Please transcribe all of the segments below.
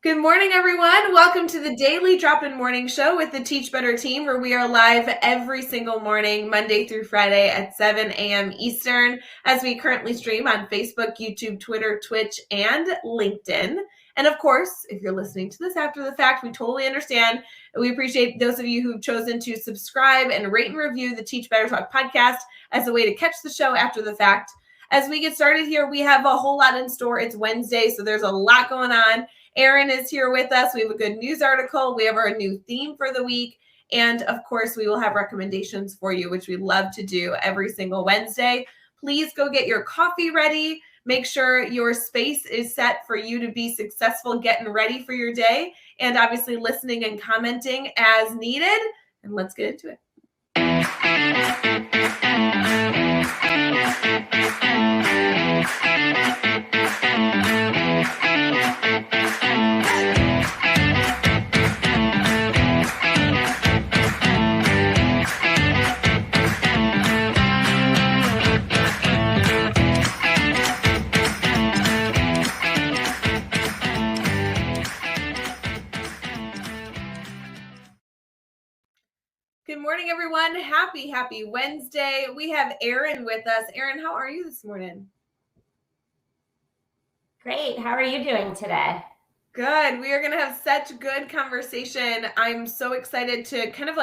Good morning, everyone. Welcome to the Daily Drop-In Morning Show with the Teach Better team, where we are live every single morning, Monday through Friday at 7 a.m. Eastern, as we currently stream on Facebook, YouTube, Twitter, Twitch, and LinkedIn. And of course, if you're listening to this after the fact, we totally understand. We appreciate those of you who've chosen to subscribe and rate and review the Teach Better Talk podcast as a way to catch the show after the fact. As we get started here, we have a whole lot in store. It's Wednesday, so there's a lot going on. Erin is here with us. We have a good news article. We have our new theme for the week. And of course, we will have recommendations for you, which we love to do every single Wednesday. Please go get your coffee ready. Make sure your space is set for you to be successful getting ready for your day, and obviously listening and commenting as needed. And let's get into it. Good morning, everyone. Happy Wednesday. We have Erin with us. Erin, how are you this morning? Great. How are you doing today? Good. We are going to have such good conversation. I'm so excited to kind of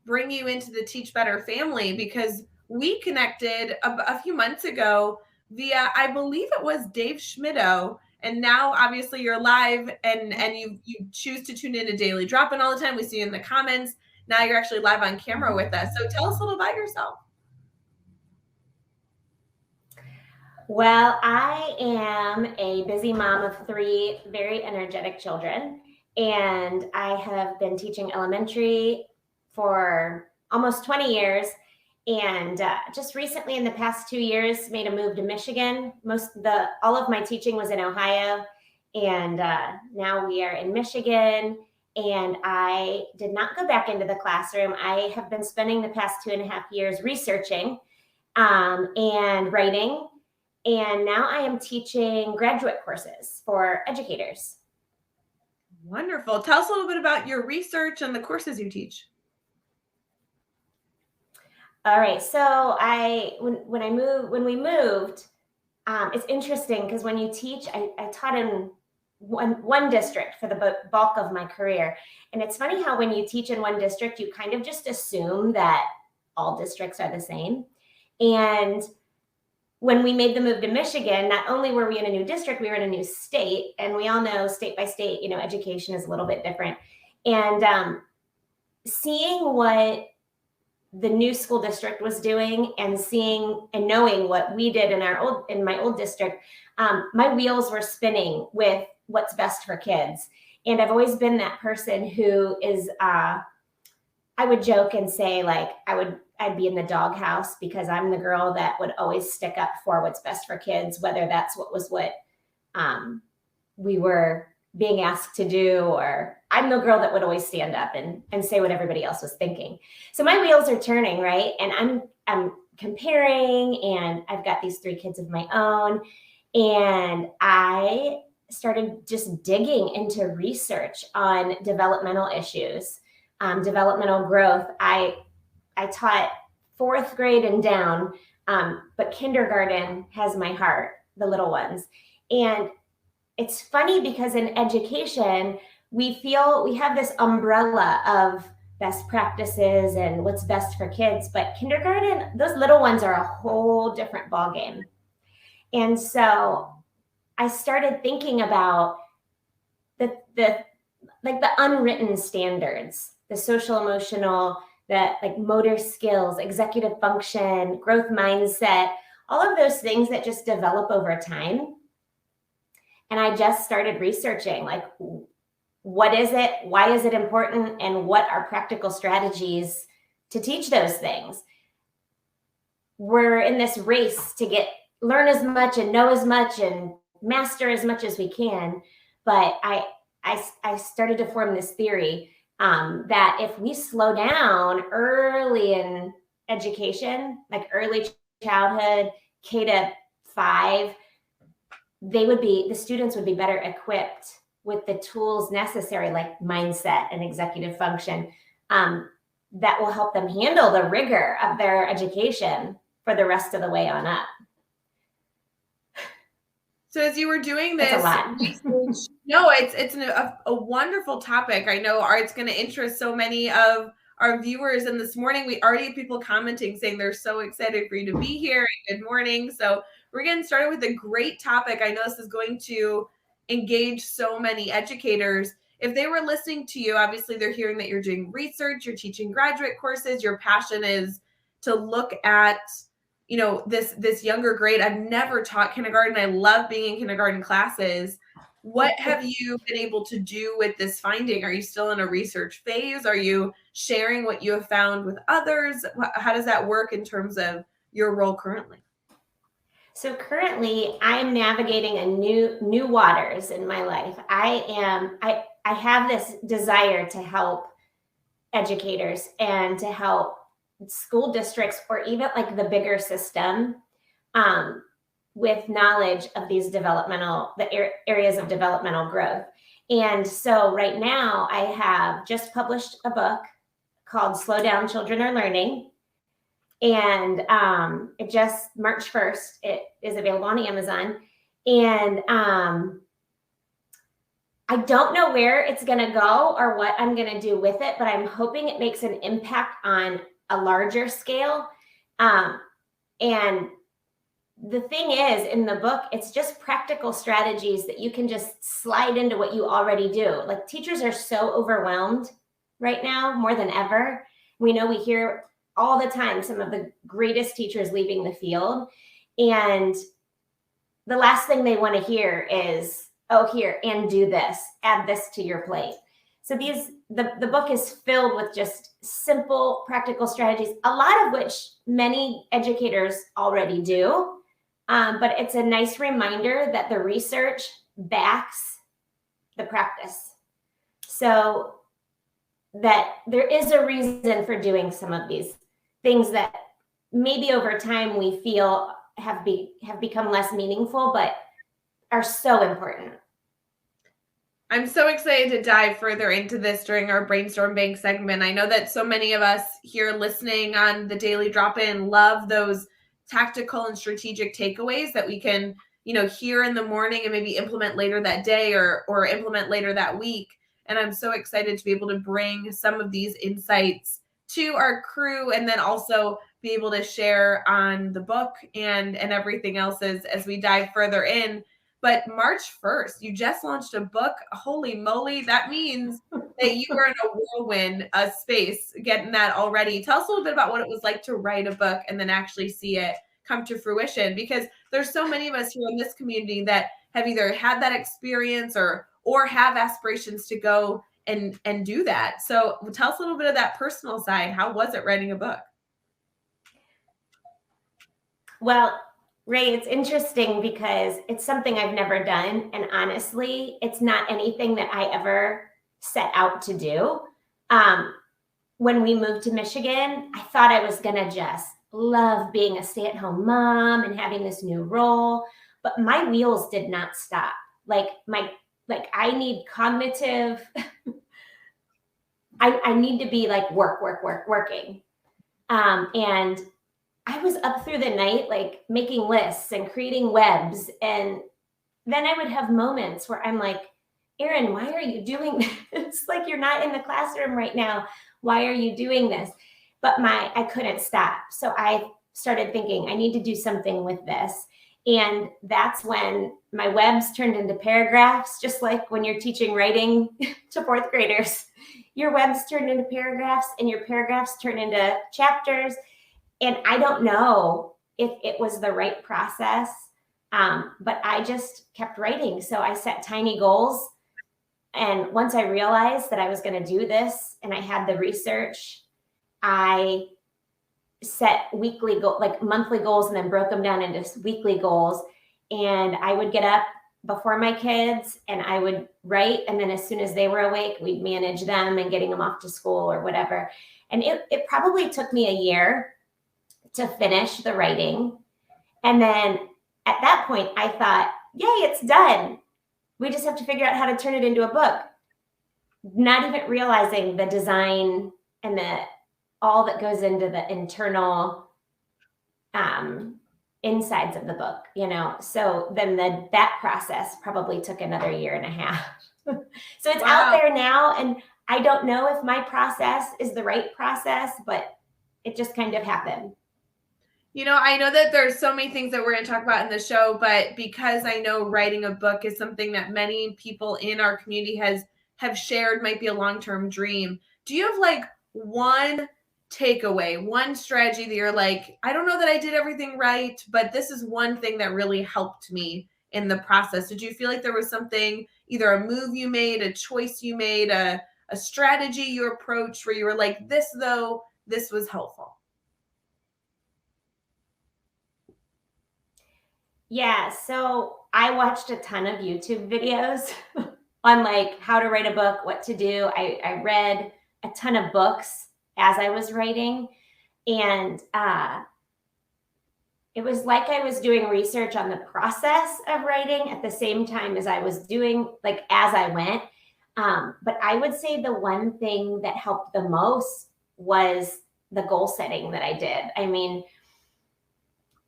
bring you into the Teach Better family, because we connected a few months ago via, I believe it was Dave Schmittou. And now obviously you're live and you choose to tune in to Daily Drop-In all the time. We see you in the comments. Now you're actually live on camera with us. So tell us a little about yourself. Well, I am a busy mom of 3 very energetic children, and I have been teaching elementary for almost 20 years. And just recently, in the past 2 years, made a move to Michigan. All of my teaching was in Ohio, and now we are in Michigan. And I did not go back into the classroom. I have been spending the past 2.5 years researching and writing. And now I am teaching graduate courses for educators. Wonderful. Tell us a little bit about your research and the courses you teach. All right. So when we moved, it's interesting because when you teach, I taught in one district for the bulk of my career. And it's funny how when you teach in one district, you kind of just assume that all districts are the same. And when we made the move to Michigan, not only were we in a new district, we were in a new state. And we all know state by state, education is a little bit different. And seeing what the new school district was doing and seeing and knowing what we did in my old district, my wheels were spinning with what's best for kids. And I've always been that person who is, I would joke and say, I'd be in the doghouse because I'm the girl that would always stick up for what's best for kids, whether that's what we were being asked to do, or I'm the girl that would always stand up and say what everybody else was thinking. So my wheels are turning, right? And I'm comparing, and I've got these 3 kids of my own. And I started just digging into research on developmental issues, developmental growth. I taught 4th grade and down, but kindergarten has my heart, the little ones. And it's funny because in education, we have this umbrella of best practices and what's best for kids, but kindergarten, those little ones are a whole different ballgame. And so I started thinking about the unwritten standards, the social emotional, motor skills, executive function, growth mindset, all of those things that just develop over time. And I just started researching, what is it? Why is it important? And what are practical strategies to teach those things? We're in this race to learn as much and know as much and master as much as we can. But I started to form this theory that if we slow down early in education, like early childhood, K to 5, the students would be better equipped with the tools necessary, like mindset and executive function, that will help them handle the rigor of their education for the rest of the way on up. So as you were doing That's this a lot. research, no, it's a wonderful topic. I know it's going to interest so many of our viewers. And this morning, we already have people commenting saying they're so excited for you to be here. And good morning. So we're getting started with a great topic. I know this is going to engage so many educators. If they were listening to you, obviously they're hearing that you're doing research, you're teaching graduate courses, your passion is to look at this younger grade. I've never taught kindergarten. I love being in kindergarten classes. What have you been able to do with this finding? Are you still in a research phase? Are you sharing what you have found with others? How does that work in terms of your role currently? So currently I'm navigating a new waters in my life. I have this desire to help educators and to help school districts, or even like the bigger system, with knowledge of these areas of developmental growth. And so right now I have just published a book called Slow Down, Children Are Learning. And it just March 1st, it is available on Amazon. And I don't know where it's going to go or what I'm going to do with it, but I'm hoping it makes an impact on a larger scale. And the thing is, in the book, it's just practical strategies that you can just slide into what you already do. Like, teachers are so overwhelmed right now, more than ever. We hear all the time some of the greatest teachers leaving the field. And the last thing they want to hear is, oh, here, and do this, add this to your plate. So the book is filled with just simple, practical strategies, a lot of which many educators already do. But it's a nice reminder that the research backs the practice. So that there is a reason for doing some of these things that maybe over time we feel have become less meaningful, but are so important. I'm so excited to dive further into this during our Brainstorm Bank segment. I know that so many of us here listening on the Daily Drop-In love those tactical and strategic takeaways that we can, hear in the morning and maybe implement later that day or implement later that week. And I'm so excited to be able to bring some of these insights to our crew, and then also be able to share on the book and everything else as we dive further in. But March 1st, you just launched a book. Holy moly, that means that you were in a whirlwind space getting that already. Tell us a little bit about what it was like to write a book and then actually see it come to fruition, because there's so many of us here in this community that have either had that experience or have aspirations to go and do that. So tell us a little bit of that personal side. How was it writing a book? Well, Ray, it's interesting because it's something I've never done. And honestly, it's not anything that I ever set out to do. When we moved to Michigan, I thought I was going to just love being a stay-at-home mom and having this new role. But my wheels did not stop. I need cognitive, I need to be like working. And I was up through the night, like making lists and creating webs. And then I would have moments where I'm like, Erin, why are you doing this? It's like, you're not in the classroom right now. Why are you doing this? But I couldn't stop. So I started thinking, I need to do something with this. And that's when my webs turned into paragraphs, just like when you're teaching writing to fourth graders. Your webs turn into paragraphs and your paragraphs turn into chapters. And I don't know if it was the right process, but I just kept writing. So I set tiny goals. And once I realized that I was going to do this and I had the research, I set monthly goals, and then broke them down into weekly goals. And I would get up before my kids and I would write. And then as soon as they were awake, we'd manage them and getting them off to school or whatever. And it probably took me a year to finish the writing. And then at that point I thought, yay, it's done. We just have to figure out how to turn it into a book, not even realizing the design and all that goes into the internal insides of the book, So then that process probably took another year and a half. So it's out there now, and I don't know if my process is the right process, but it just kind of happened. I know that there's so many things that we're going to talk about in the show, but because I know writing a book is something that many people in our community have shared might be a long-term dream. Do you have like one takeaway, one strategy that you're like, I don't know that I did everything right, but this is one thing that really helped me in the process? Did you feel like there was something, either a move you made, a choice you made, a strategy you approached where you were like, this was helpful? Yeah, so I watched a ton of YouTube videos on like how to write a book, what to do. I read a ton of books as I was writing, and it was like I was doing research on the process of writing at the same time as I was doing, like, as I went. But I would say the one thing that helped the most was the goal setting that I did. I mean,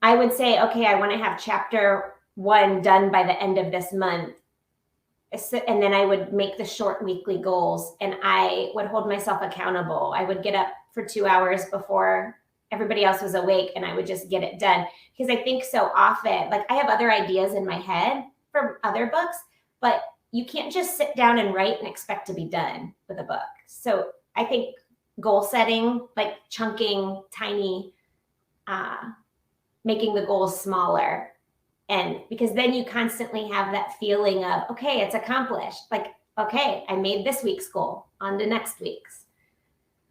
I would say, okay, I want to have chapter 1 done by the end of this month. And then I would make the short weekly goals, and I would hold myself accountable. I would get up for 2 hours before everybody else was awake, and I would just get it done. Because I think so often, like, I have other ideas in my head for other books, but you can't just sit down and write and expect to be done with a book. So I think goal setting, like chunking tiny, making the goals smaller. And because then you constantly have that feeling of, okay, it's accomplished. Like, okay, I made this week's goal, on to next week's.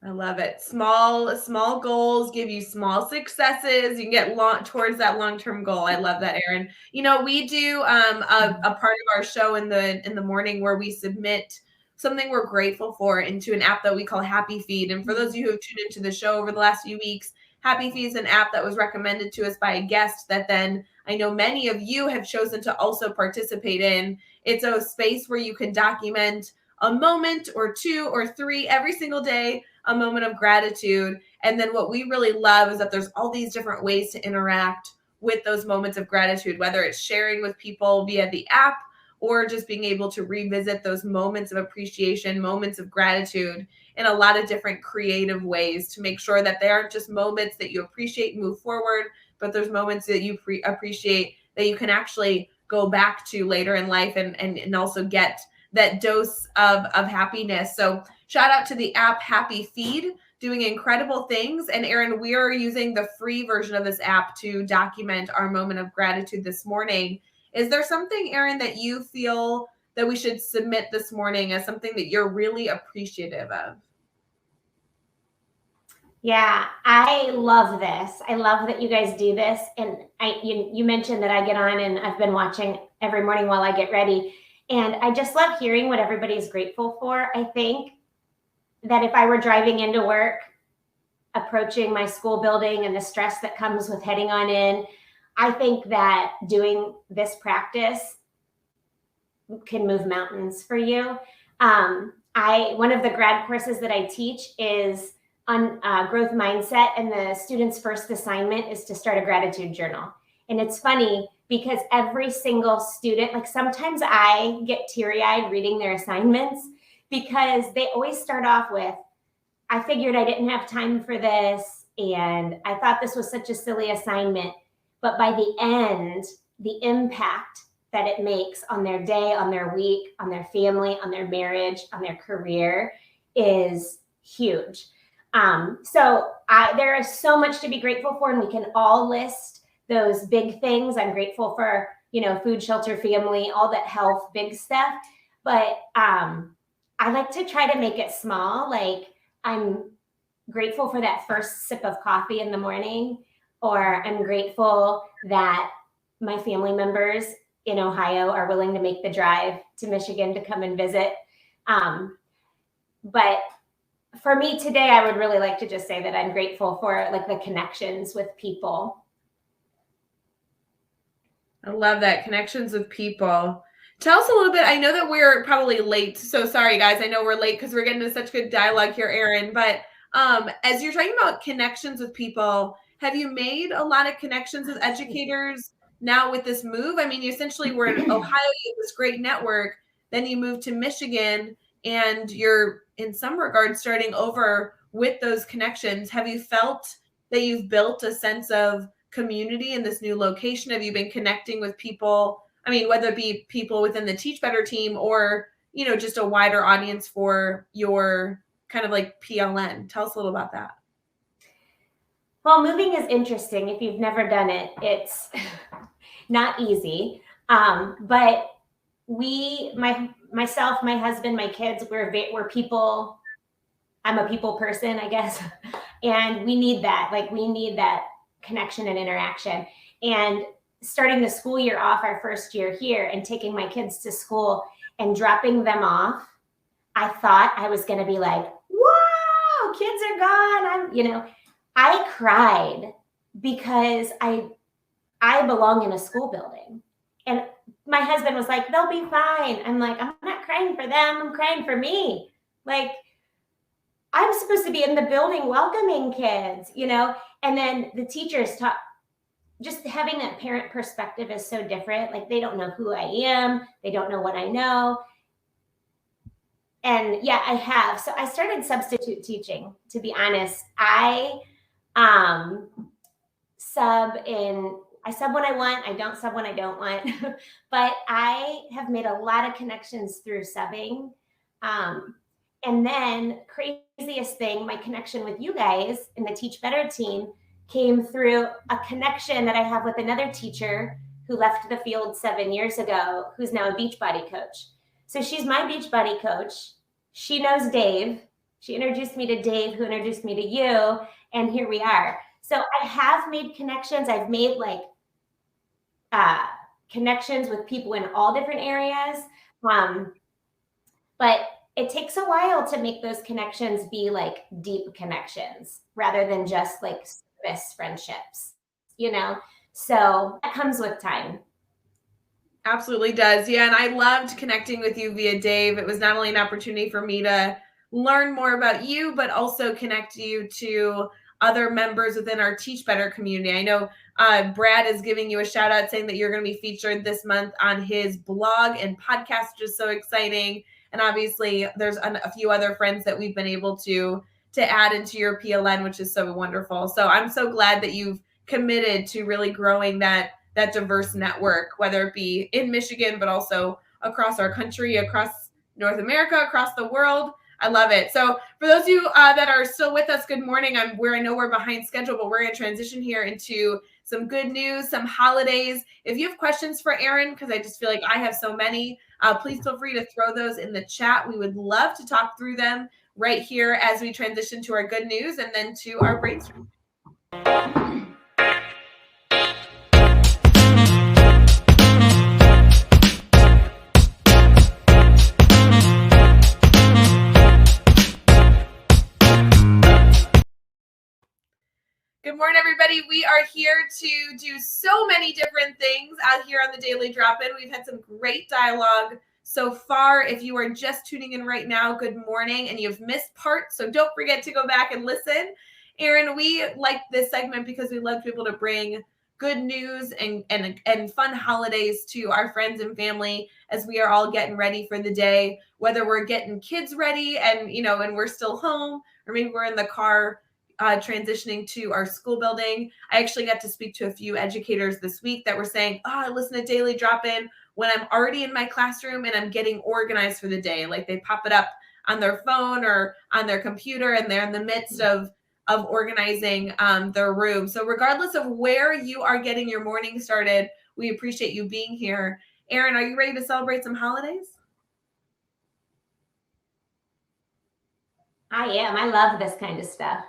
I love it. Small goals give you small successes. You can get towards that long-term goal. I love that, Erin. We do a part of our show in the morning where we submit something we're grateful for into an app that we call Happy Feed. And for those of you who have tuned into the show over the last few weeks, Happy Feed is an app that was recommended to us by a guest that then I know many of you have chosen to also participate in. It's a space where you can document a moment or 2 or 3 every single day, a moment of gratitude. And then what we really love is that there's all these different ways to interact with those moments of gratitude, whether it's sharing with people via the app or just being able to revisit those moments of appreciation, moments of gratitude in a lot of different creative ways to make sure that they aren't just moments that you appreciate and move forward, but there's moments that you appreciate that you can actually go back to later in life and also get that dose of happiness. So shout out to the app Happy Feed, doing incredible things. And Erin, we are using the free version of this app to document our moment of gratitude this morning. Is there something, Erin, that you feel that we should submit this morning as something that you're really appreciative of? Yeah, I love this. I love that you guys do this. And you mentioned that I get on and I've been watching every morning while I get ready. And I just love hearing what everybody's grateful for. I think that if I were driving into work, approaching my school building and the stress that comes with heading on in, I think that doing this practice can move mountains for you. One of the grad courses that I teach is on growth mindset, and the student's first assignment is to start a gratitude journal. And it's funny because every single student, like, sometimes I get teary-eyed reading their assignments because they always start off with, I figured I didn't have time for this, and I thought this was such a silly assignment. But by the end, the impact that it makes on their day, on their week, on their family, on their marriage, on their career is huge. So there is so much to be grateful for, and we can all list those big things. I'm grateful for, food, shelter, family, all that health, big stuff. But I like to try to make it small. Like, I'm grateful for that first sip of coffee in the morning, or I'm grateful that my family members in Ohio are willing to make the drive to Michigan to come and visit. But for me today, I would really like to just say that I'm grateful for, like, the connections with people. I love that, connections with people. Tell us a little bit. I know that we're probably late, so sorry, guys. I know we're late because we're getting into such good dialogue here, Erin. But as you're talking about connections with people, have you made a lot of connections with educators now with this move? I mean, you essentially were in Ohio, you have this great network. Then you moved to Michigan, and you're in some regards starting over with those connections. Have you felt that you've built a sense of community in this new location? Have you been connecting with people? I mean, whether it be people within the Teach Better team or, just a wider audience for your kind of like PLN. Tell us a little about that. Well, moving is interesting. If you've never done it, it's not easy. But myself, my husband, my kids, we're people. I'm a people person, I guess. And we need that. Like, we need that connection and interaction. And starting the school year off, our first year here, and taking my kids to school and dropping them off, I thought I was going to be like, wow, kids are gone. I cried because I belong in a school building. And my husband was like, they'll be fine. I'm like, I'm not crying for them. I'm crying for me. Like, I'm supposed to be in the building welcoming kids, and then the teachers talk. Just having that parent perspective is so different. Like, they don't know who I am. They don't know what I know. And yeah, I have. So I started substitute teaching, to be honest. I sub when I want. I don't sub when I don't want. But I have made a lot of connections through subbing. And then, craziest thing, my connection with you guys in the Teach Better team came through a connection that I have with another teacher who left the field 7 years ago, who's now a Beachbody coach. So she's my Beachbody coach. She knows Dave. She introduced me to Dave, who introduced me to you, and here we are. So I have made connections. I've made connections with people in all different areas. But it takes a while to make those connections be like deep connections rather than just like surface friendships, So that comes with time. Absolutely does. Yeah. And I loved connecting with you via Dave. It was not only an opportunity for me to learn more about you, but also connect you to other members within our Teach Better community. I know Brad is giving you a shout out saying that you're going to be featured this month on his blog and podcast, which is so exciting. And obviously there's a few other friends that we've been able to add into your PLN, which is so wonderful. So I'm so glad that you've committed to really growing that diverse network, whether it be in Michigan, but also across our country, across North America, across the world. I love it. So for those of you that are still with us, good morning. I know we're behind schedule, but we're going to transition here into some good news, some holidays. If you have questions for Erin, because I just feel like I have so many, please feel free to throw those in the chat. We would love to talk through them right here as we transition to our good news and then to our brainstorm. Good morning, everybody. We are here to do so many different things out here on the Daily Drop-In. We've had some great dialogue so far. If you are just tuning in right now, good morning, and you've missed parts, so don't forget to go back and listen. Erin, we like this segment because we love people to bring good news and fun holidays to our friends and family as we are all getting ready for the day, whether we're getting kids ready and we're still home, or maybe we're in the car transitioning to our school building. I actually got to speak to a few educators this week that were saying, I listen to Daily Drop-In when I'm already in my classroom and I'm getting organized for the day. Like, they pop it up on their phone or on their computer, and they're in the midst of organizing their room. So regardless of where you are getting your morning started, we appreciate you being here. Erin, are you ready to celebrate some holidays? I am. I love this kind of stuff.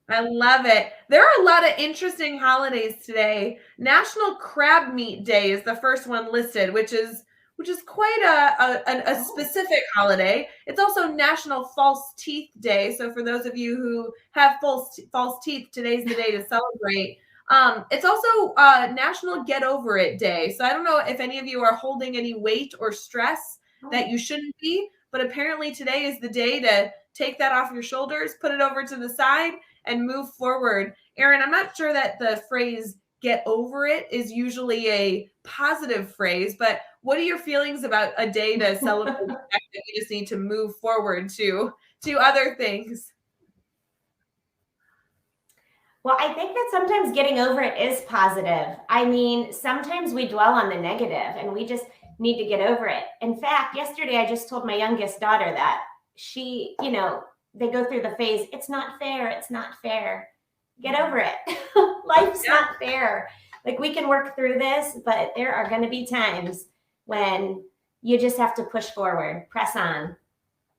I love it. There are a lot of interesting holidays today. National Crab Meat Day is the first one listed, which is quite a specific holiday. It's also National False Teeth Day. So for those of you who have false teeth, today's the day to celebrate. It's also National Get Over It Day. So I don't know if any of you are holding any weight or stress that you shouldn't be, but apparently today is the day to take that off your shoulders, put it over to the side, and move forward. Erin, I'm not sure that the phrase get over it is usually a positive phrase, but what are your feelings about a day to celebrate the fact that we just need to move forward to other things? Well, I think that sometimes getting over it is positive. I mean, sometimes we dwell on the negative and we just need to get over it. In fact, yesterday I just told my youngest daughter that she, they go through the phase, it's not fair, it's not fair. Get over it. Life's not fair. Like, we can work through this, but there are going to be times when you just have to push forward, press on.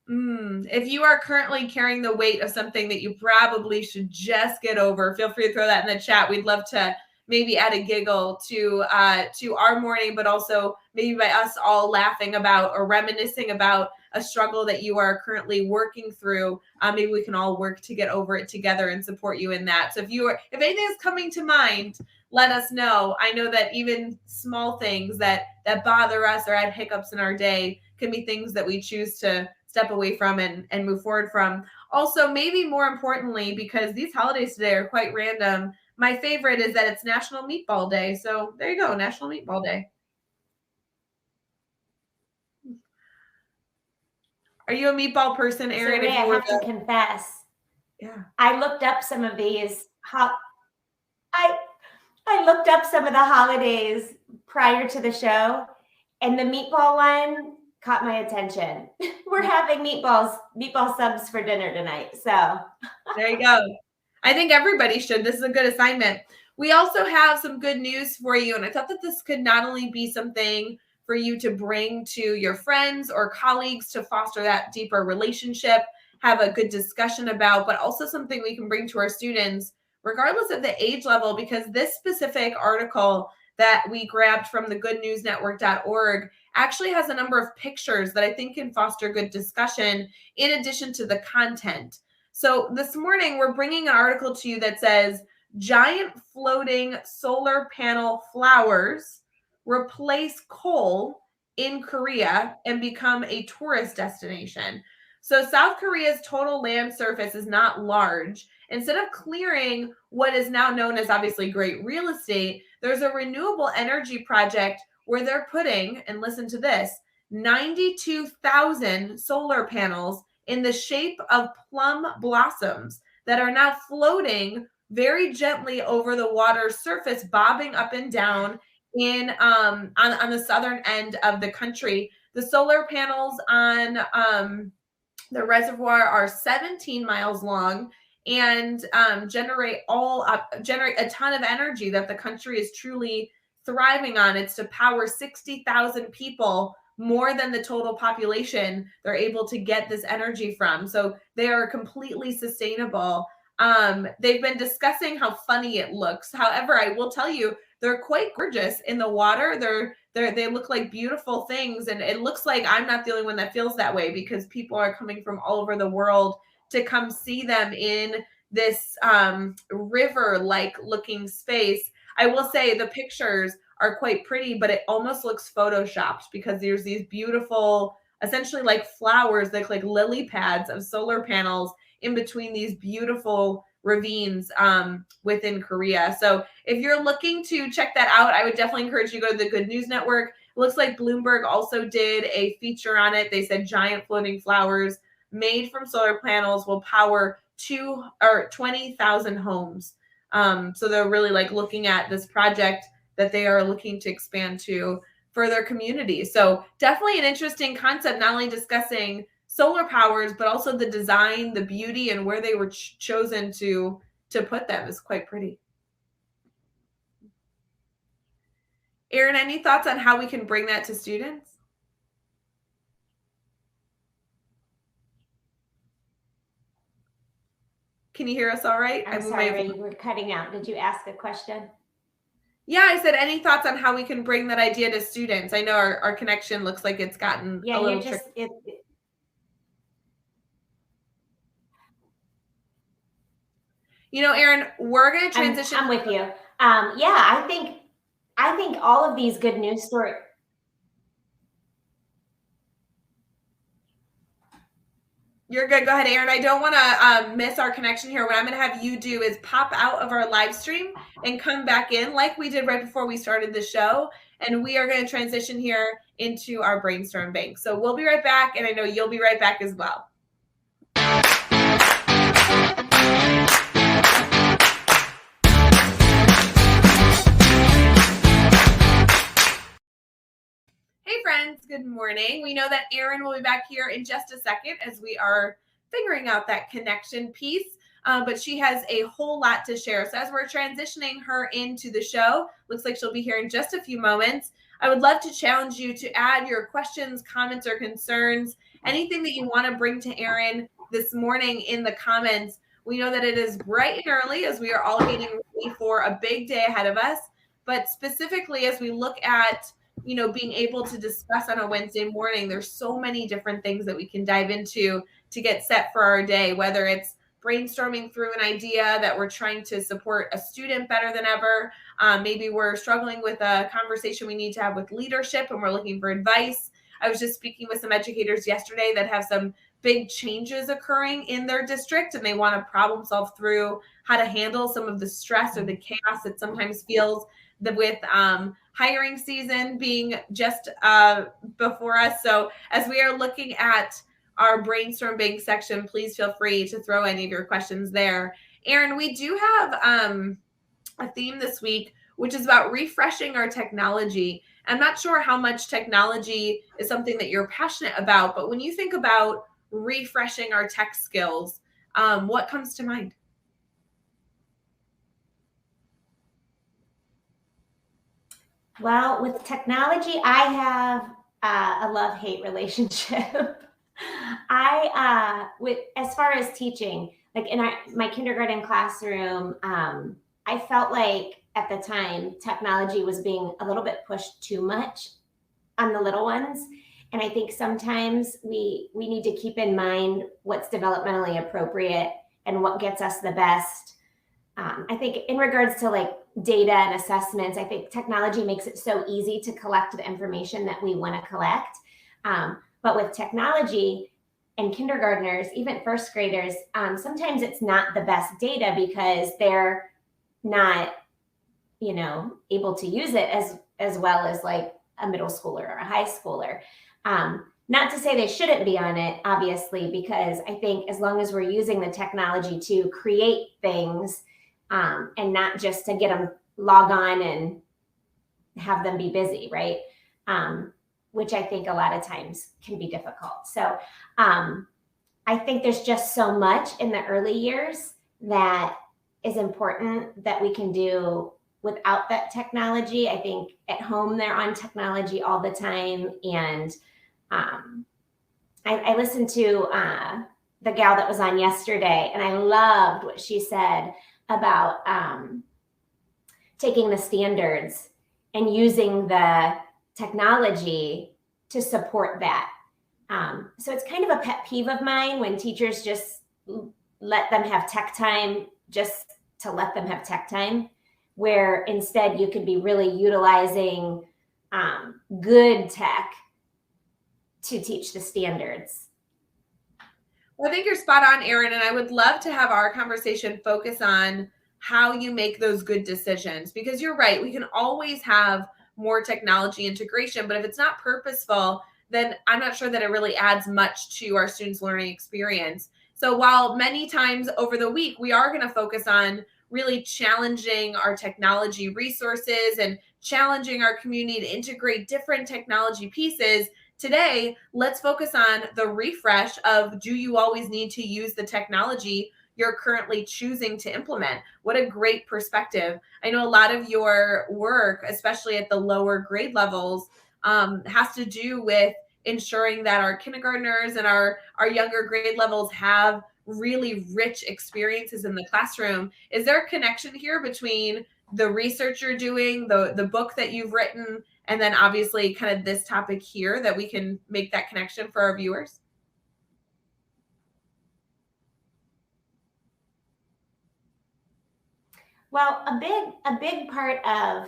If you are currently carrying the weight of something that you probably should just get over, feel free to throw that in the chat. We'd love to maybe add a giggle to our morning, but also maybe by us all laughing about or reminiscing about a struggle that you are currently working through. Maybe we can all work to get over it together and support you in that. So if anything is coming to mind, let us know. I know that even small things that bother us or add hiccups in our day can be things that we choose to step away from and move forward from. Also, maybe more importantly, because these holidays today are quite random, my favorite is that it's National Meatball Day. So there you go, National Meatball Day. Are you a meatball person, Erin? So Ray, I have to confess. Yeah. I looked up some of these. I looked up some of the holidays prior to the show, and the meatball one caught my attention. We're having meatball subs for dinner tonight. So there you go. I think everybody should. This is a good assignment. We also have some good news for you. And I thought that this could not only be something for you to bring to your friends or colleagues to foster that deeper relationship, have a good discussion about, but also something we can bring to our students, regardless of the age level, because this specific article that we grabbed from the goodnewsnetwork.org actually has a number of pictures that I think can foster good discussion in addition to the content. So this morning, we're bringing an article to you that says, giant floating solar panel flowers replace coal in Korea and become a tourist destination. So South Korea's total land surface is not large. Instead of clearing what is now known as obviously great real estate, there's a renewable energy project where they're putting, and listen to this, 92,000 solar panels in the shape of plum blossoms that are now floating very gently over the water's surface, bobbing up and down in on the southern end of the country. The solar panels on the reservoir are 17 miles long and generate a ton of energy that the country is truly thriving on. It's to power 60,000 people, more than the total population they're able to get this energy from. So they are completely sustainable. They've been discussing how funny it looks. However, I will tell you, they're quite gorgeous in the water. They look like beautiful things. And it looks like I'm not the only one that feels that way, because people are coming from all over the world to come see them in this river-like looking space. I will say the pictures are quite pretty, but it almost looks photoshopped because there's these beautiful, essentially like flowers that look like lily pads of solar panels in between these beautiful ravines within Korea. So if you're looking to check that out, I would definitely encourage you to go to the Good News Network. It looks like Bloomberg also did a feature on it. They said giant floating flowers made from solar panels will power 20,000 homes. So they're really like looking at this project that they are looking to expand to for their community. So definitely an interesting concept, not only discussing solar powers, but also the design, the beauty, and where they were chosen to put them is quite pretty. Erin, any thoughts on how we can bring that to students? Can you hear us all right? I'm sorry, you were cutting out. Did you ask a question? Yeah, I said, any thoughts on how we can bring that idea to students? I know our connection looks like it's gotten a little tricky. You know, Erin, we're going to transition. I'm with you. Yeah, I think all of these good news stories. You're good. Go ahead, Erin. I don't want to miss our connection here. What I'm going to have you do is pop out of our live stream and come back in like we did right before we started the show. And we are going to transition here into our brainstorm bank. So we'll be right back. And I know you'll be right back as well. Hey friends, good morning. We know that Erin will be back here in just a second as we are figuring out that connection piece, but she has a whole lot to share. So as we're transitioning her into the show, looks like she'll be here in just a few moments. I would love to challenge you to add your questions, comments, or concerns, anything that you want to bring to Erin this morning in the comments. We know that it is bright and early as we are all getting ready for a big day ahead of us, but specifically as we look at being able to discuss on a Wednesday morning, there's so many different things that we can dive into to get set for our day, whether it's brainstorming through an idea that we're trying to support a student better than ever. Maybe we're struggling with a conversation we need to have with leadership and we're looking for advice. I was just speaking with some educators yesterday that have some big changes occurring in their district and they want to problem solve through how to handle some of the stress or the chaos that sometimes feels with hiring season being just before us. So as we are looking at our brainstorm bank section, please feel free to throw any of your questions there. Erin, we do have a theme this week, which is about refreshing our technology. I'm not sure how much technology is something that you're passionate about, but when you think about refreshing our tech skills, what comes to mind? Well, with technology, I have a love-hate relationship. With as far as teaching, like in my kindergarten classroom, I felt like at the time technology was being a little bit pushed too much on the little ones. And I think sometimes we need to keep in mind what's developmentally appropriate and what gets us the best. I think in regards to like data and assessments, I think technology makes it so easy to collect the information that we want to collect. But with technology and kindergartners, even first graders, sometimes it's not the best data because they're not, able to use it as well as like a middle schooler or a high schooler. Not to say they shouldn't be on it, obviously, because I think as long as we're using the technology to create things and not just to get them log on and have them be busy, right? Which I think a lot of times can be difficult. So I think there's just so much in the early years that is important that we can do without that technology. I think at home they're on technology all the time. And I listened to the gal that was on yesterday, and I loved what she said about taking the standards and using the technology to support that. So it's kind of a pet peeve of mine when teachers just let them have tech time just to let them have tech time, where instead you could be really utilizing good tech to teach the standards. Well, I think you're spot on, Erin, and I would love to have our conversation focus on how you make those good decisions, because you're right. We can always have more technology integration, but if it's not purposeful, then I'm not sure that it really adds much to our students' learning experience. So while many times over the week, we are going to focus on really challenging our technology resources and challenging our community to integrate different technology pieces, today, let's focus on the refresh of, do you always need to use the technology you're currently choosing to implement? What a great perspective. I know a lot of your work, especially at the lower grade levels, has to do with ensuring that our kindergartners and our younger grade levels have really rich experiences in the classroom. Is there a connection here between the research you're doing, the book that you've written, and then obviously kind of this topic here, that we can make that connection for our viewers? Well, a big part of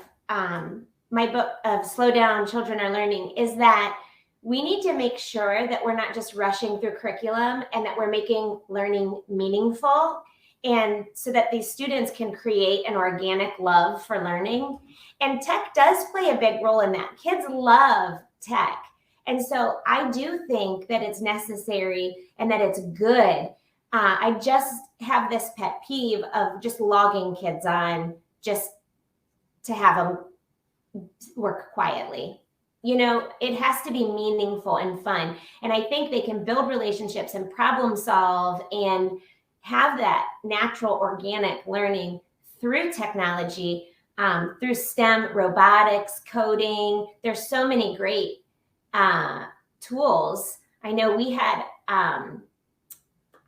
my book of Slow Down, Children Are Learning is that we need to make sure that we're not just rushing through curriculum and that we're making learning meaningful, and so that these students can create an organic love for learning. And tech does play a big role in that. Kids love tech. And so I do think that it's necessary and that it's good. I just have this pet peeve of just logging kids on just to have them work quietly. You know, it has to be meaningful and fun. And I think they can build relationships and problem solve and have that natural organic learning through technology, through STEM, robotics, coding. There's so many great tools. I know we had,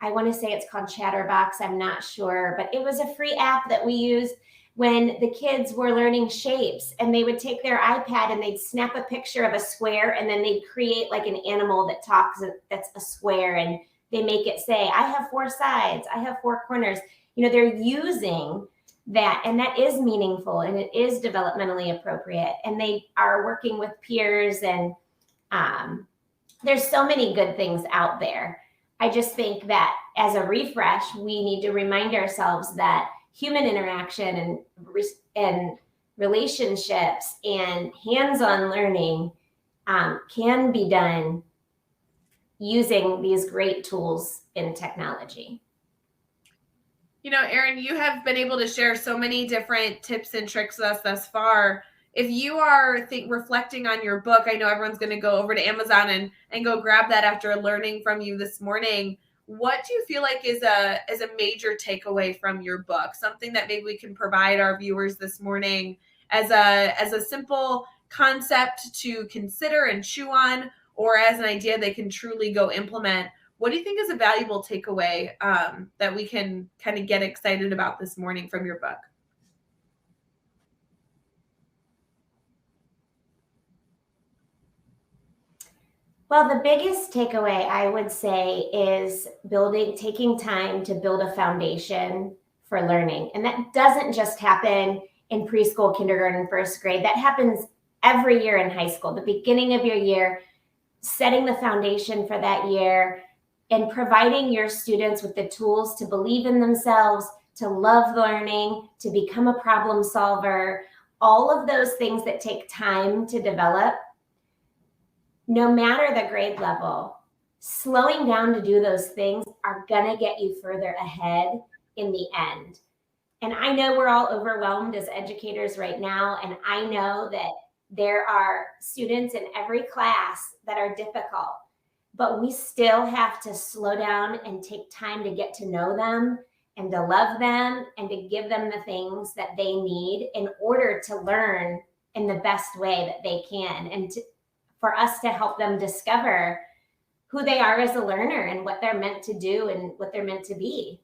I want to say it's called Chatterbox, I'm not sure, but it was a free app that we used when the kids were learning shapes, and they would take their iPad and they'd snap a picture of a square, and then they'd create like an animal that talks that's a square, and they make it say, I have 4 sides, I have 4 corners. You know, they're using that, and that is meaningful and it is developmentally appropriate, and they are working with peers, and there's so many good things out there. I just think that as a refresh, we need to remind ourselves that human interaction and relationships and hands-on learning can be done using these great tools in technology. You know, Erin, you have been able to share so many different tips and tricks with us thus far. If you are reflecting on your book, I know everyone's going to go over to Amazon and go grab that after learning from you this morning. What do you feel like is a major takeaway from your book? Something that maybe we can provide our viewers this morning as a simple concept to consider and chew on, or as an idea they can truly go implement. What do you think is a valuable takeaway that we can kind of get excited about this morning from your book? Well, the biggest takeaway I would say is taking time to build a foundation for learning. And that doesn't just happen in preschool, kindergarten, first grade. That happens every year in high school, the beginning of your year, setting the foundation for that year and providing your students with the tools to believe in themselves, to love learning, to become a problem solver, all of those things that take time to develop. No matter the grade level, slowing down to do those things are going to get you further ahead in the end. And I know we're all overwhelmed as educators right now, and I know that there are students in every class that are difficult, but we still have to slow down and take time to get to know them and to love them and to give them the things that they need in order to learn in the best way that they can, and for us to help them discover who they are as a learner and what they're meant to do and what they're meant to be.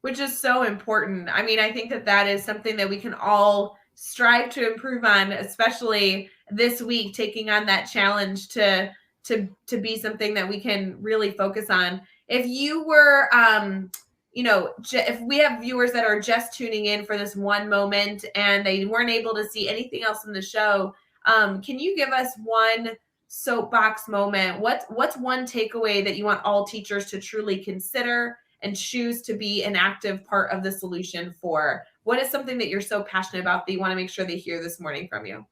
Which is so important. I mean, I think that is something that we can all strive to improve on, especially this week, taking on that challenge to be something that we can really focus on. If you were, if we have viewers that are just tuning in for this one moment and they weren't able to see anything else in the show, can you give us one soapbox moment? What's one takeaway that you want all teachers to truly consider and choose to be an active part of the solution for? What is something that you're so passionate about that you want to make sure they hear this morning from you?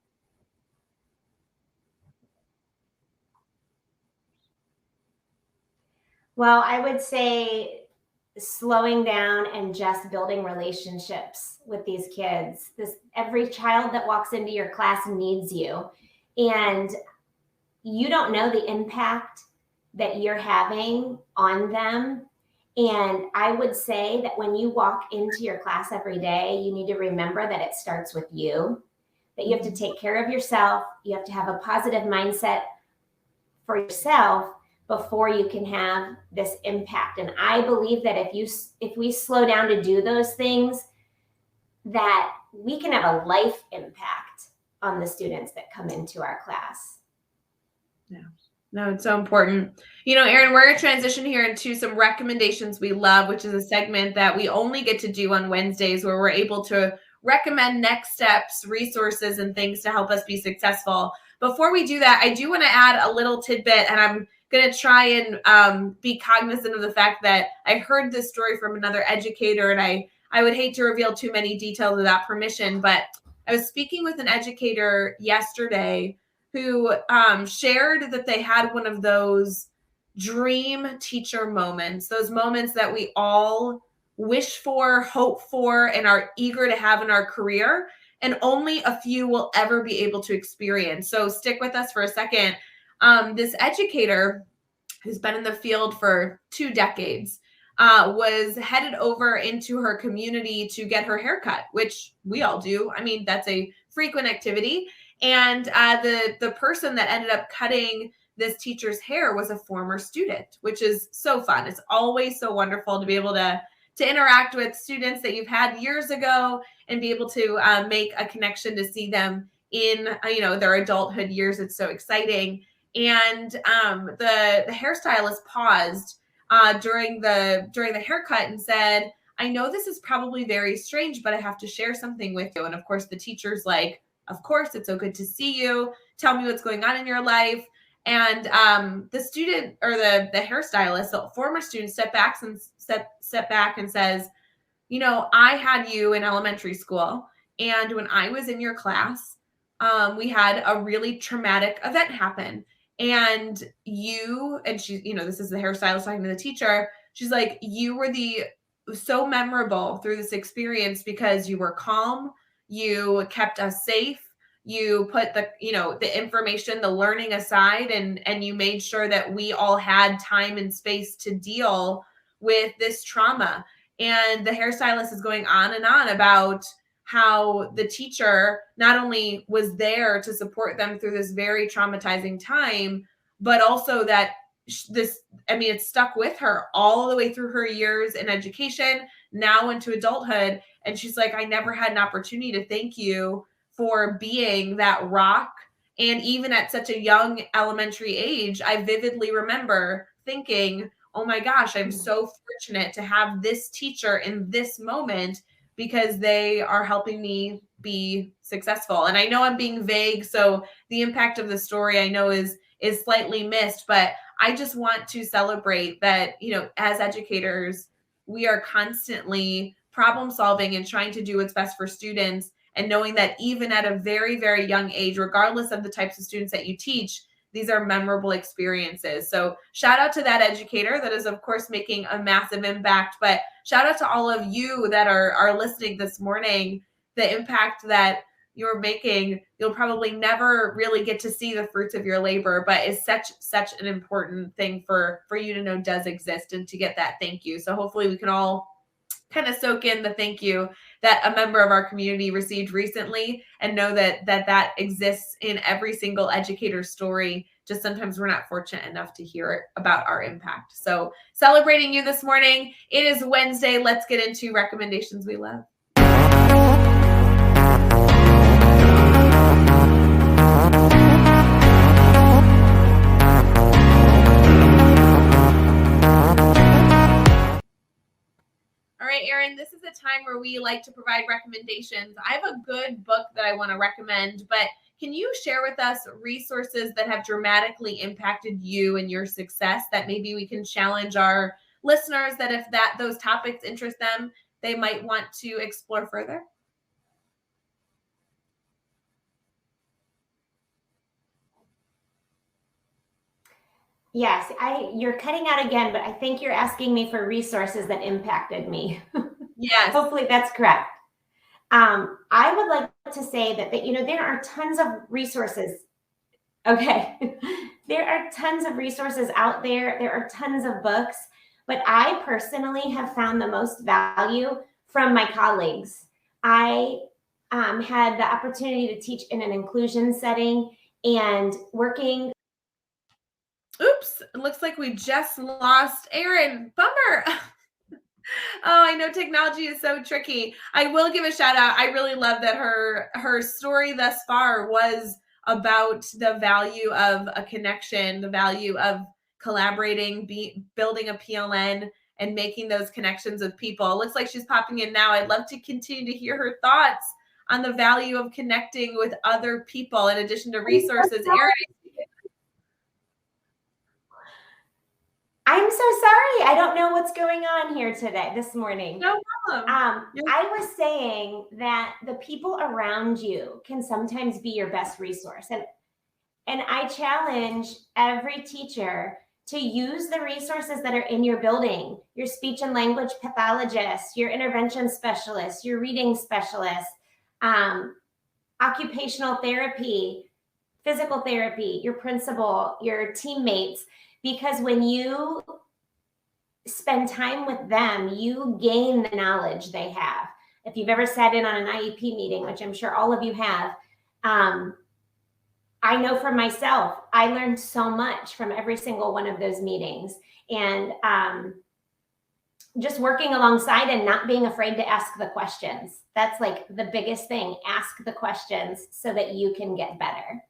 Well, I would say slowing down and just building relationships with these kids. Every child that walks into your class needs you, and you don't know the impact that you're having on them. And I would say that when you walk into your class every day, you need to remember that it starts with you, that you have to take care of yourself. You have to have a positive mindset for yourself before you can have this impact. And I believe that if we slow down to do those things, that we can have a life impact on the students that come into our class. Yeah. No, it's so important. Erin, we're going to transition here into some recommendations we love, which is a segment that we only get to do on Wednesdays where we're able to recommend next steps, resources, and things to help us be successful. Before we do that, I do want to add a little tidbit, and I'm going to try and be cognizant of the fact that I heard this story from another educator, and I would hate to reveal too many details without permission, but I was speaking with an educator yesterday who shared that they had one of those dream teacher moments, those moments that we all wish for, hope for, and are eager to have in our career. And only a few will ever be able to experience. So stick with us for a second. This educator who's been in the field for 2 decades was headed over into her community to get her haircut, which we all do. I mean, that's a frequent activity. And the person that ended up cutting this teacher's hair was a former student, which is so fun. It's always so wonderful to be able to interact with students that you've had years ago and be able to make a connection to see them in their adulthood years. It's so exciting. And the hairstylist paused during the haircut and said, "I know this is probably very strange, but I have to share something with you." And of course, the teacher's like, "Of course, it's so good to see you. Tell me what's going on in your life." And the student, or the hairstylist, the former student, step back and says, "I had you in elementary school, and when I was in your class, we had a really traumatic event happen. And this is the hairstylist talking to the teacher. She's like, you were so memorable through this experience because you were calm, you kept us safe, you put the information, the learning aside, and you made sure that we all had time and space to deal with this trauma." And the hairstylist is going on and on about how the teacher not only was there to support them through this very traumatizing time, but also that it stuck with her all the way through her years in education, now into adulthood. And she's like, "I never had an opportunity to thank you for being that rock." And even at such a young elementary age, I vividly remember thinking, "Oh my gosh, I'm so fortunate to have this teacher in this moment because they are helping me be successful." And I know I'm being vague, so the impact of the story I know is slightly missed, but I just want to celebrate that, as educators, we are constantly problem solving and trying to do what's best for students, and knowing that even at a very, very young age, regardless of the types of students that you teach, these are memorable experiences. So shout out to that educator that is, of course, making a massive impact. But shout out to all of you that are listening this morning. The impact that you're making, you'll probably never really get to see the fruits of your labor, but is such an important thing for you to know does exist and to get that thank you. So hopefully we can all kind of soak in the thank you that a member of our community received recently, and know that exists in every single educator's story. Just sometimes we're not fortunate enough to hear about our impact. So celebrating you this morning. It is Wednesday. Let's get into recommendations we love. All right, Erin, this is a time where we like to provide recommendations. I have a good book that I want to recommend, but can you share with us resources that have dramatically impacted you and your success that maybe we can challenge our listeners, that if those topics interest them, they might want to explore further? Yes, you're cutting out again, but I think you're asking me for resources that impacted me. Yes. Hopefully that's correct. I would like to say that there are tons of resources. Okay. There are tons of resources out there. There are tons of books, but I personally have found the most value from my colleagues. I had the opportunity to teach in an inclusion setting and working. Oops, it looks like we just lost Erin. Bummer. Oh, I know technology is so tricky. I will give a shout out. I really love that her story thus far was about the value of a connection, the value of collaborating, building a PLN, and making those connections with people. It looks like she's popping in now. I'd love to continue to hear her thoughts on the value of connecting with other people in addition to resources. Erin. I'm so sorry. I don't know what's going on here this morning. No problem. I was saying that the people around you can sometimes be your best resource. And I challenge every teacher to use the resources that are in your building, your speech and language pathologist, your intervention specialist, your reading specialist, occupational therapy, physical therapy, your principal, your teammates, because when you spend time with them, you gain the knowledge they have. If you've ever sat in on an IEP meeting, which I'm sure all of you have, I know for myself, I learned so much from every single one of those meetings. And just working alongside and not being afraid to ask the questions. That's like the biggest thing. Ask the questions so that you can get better.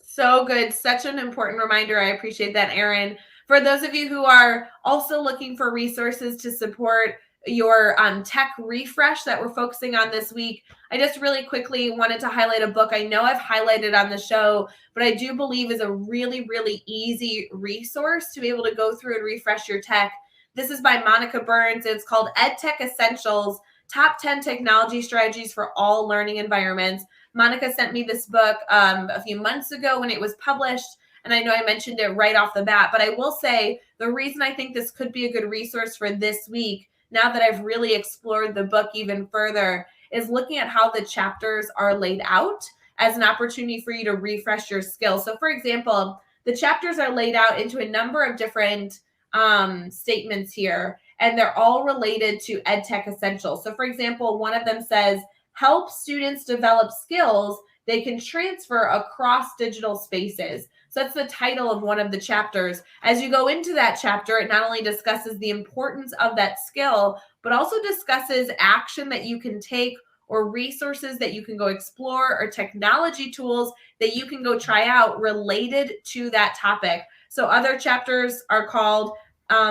So good. Such an important reminder. I appreciate that, Erin. For those of you who are also looking for resources to support your tech refresh that we're focusing on this week, I just really quickly wanted to highlight a book I know I've highlighted on the show, but I do believe is a really, really easy resource to be able to go through and refresh your tech. This is by Monica Burns. It's called EdTech Essentials, Top 10 Technology Strategies for All Learning Environments. Monica sent me this book a few months ago when it was published, and I know I mentioned it right off the bat, but I will say the reason I think this could be a good resource for this week, now that I've really explored the book even further, is looking at how the chapters are laid out as an opportunity for you to refresh your skills. So for example, the chapters are laid out into a number of different statements here, and they're all related to EdTech Essentials. So for example, one of them says, help students develop skills they can transfer across digital spaces. So that's the title of one of the chapters. As you go into that chapter, it not only discusses the importance of that skill, but also discusses action that you can take or resources that you can go explore or technology tools that you can go try out related to that topic. So other chapters are called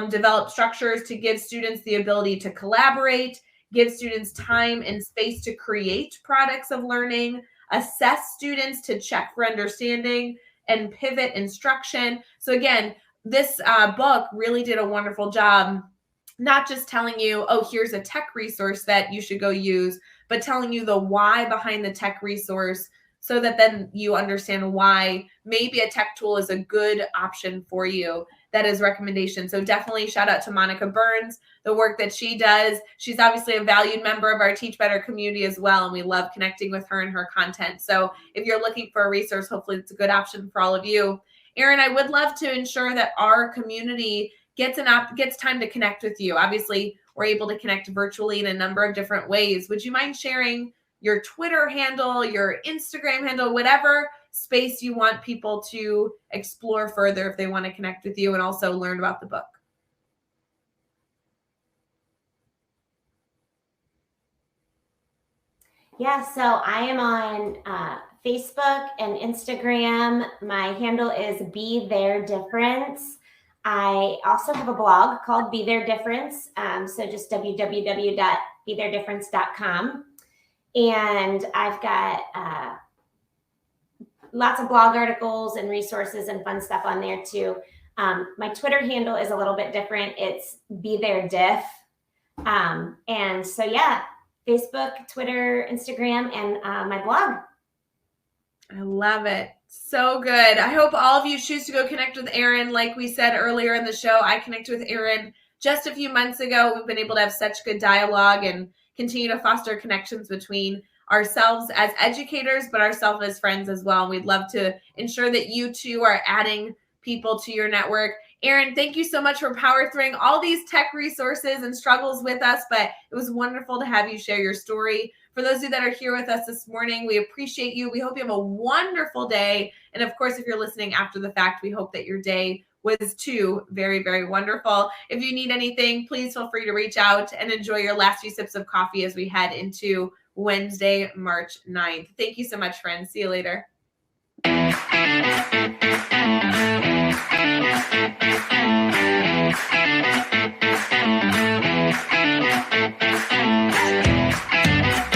develop structures to give students the ability to collaborate, give students time and space to create products of learning, assess students to check for understanding, and pivot instruction. So again, this book really did a wonderful job, not just telling you, oh, here's a tech resource that you should go use, but telling you the why behind the tech resource so that then you understand why maybe a tech tool is a good option for you. That is recommendation. So definitely shout out to Monica Burns, the work that she does. She's obviously a valued member of our Teach Better community as well, and we love connecting with her and her content. So if you're looking for a resource, hopefully it's a good option for all of you. Erin, I would love to ensure that our community gets time to connect with you. Obviously, we're able to connect virtually in a number of different ways. Would you mind sharing your Twitter handle, your Instagram handle, whatever space you want people to explore further if they want to connect with you and also learn about the book? Yeah, so I am on Facebook and Instagram. My handle is Be Their Difference. I also have a blog called Be Their Difference. So just www.betheir.difference.com. And I've got lots of blog articles and resources and fun stuff on there too. My Twitter handle is a little bit different. It's Be Their Diff. And so, yeah, Facebook, Twitter, Instagram, and my blog. I love it. So good. I hope all of you choose to go connect with Erin. Like we said earlier in the show, I connected with Erin just a few months ago. We've been able to have such good dialogue and continue to foster connections between ourselves as educators, but ourselves as friends as well. And we'd love to ensure that you too are adding people to your network. Erin, thank you so much for power through all these tech resources and struggles with us, but it was wonderful to have you share your story. For those of you that are here with us this morning, we appreciate you. We hope you have a wonderful day. And of course, if you're listening after the fact, we hope that your day was too very, very wonderful. If you need anything, please feel free to reach out and enjoy your last few sips of coffee as we head into Wednesday, March 9th. Thank you so much, friends. See you later.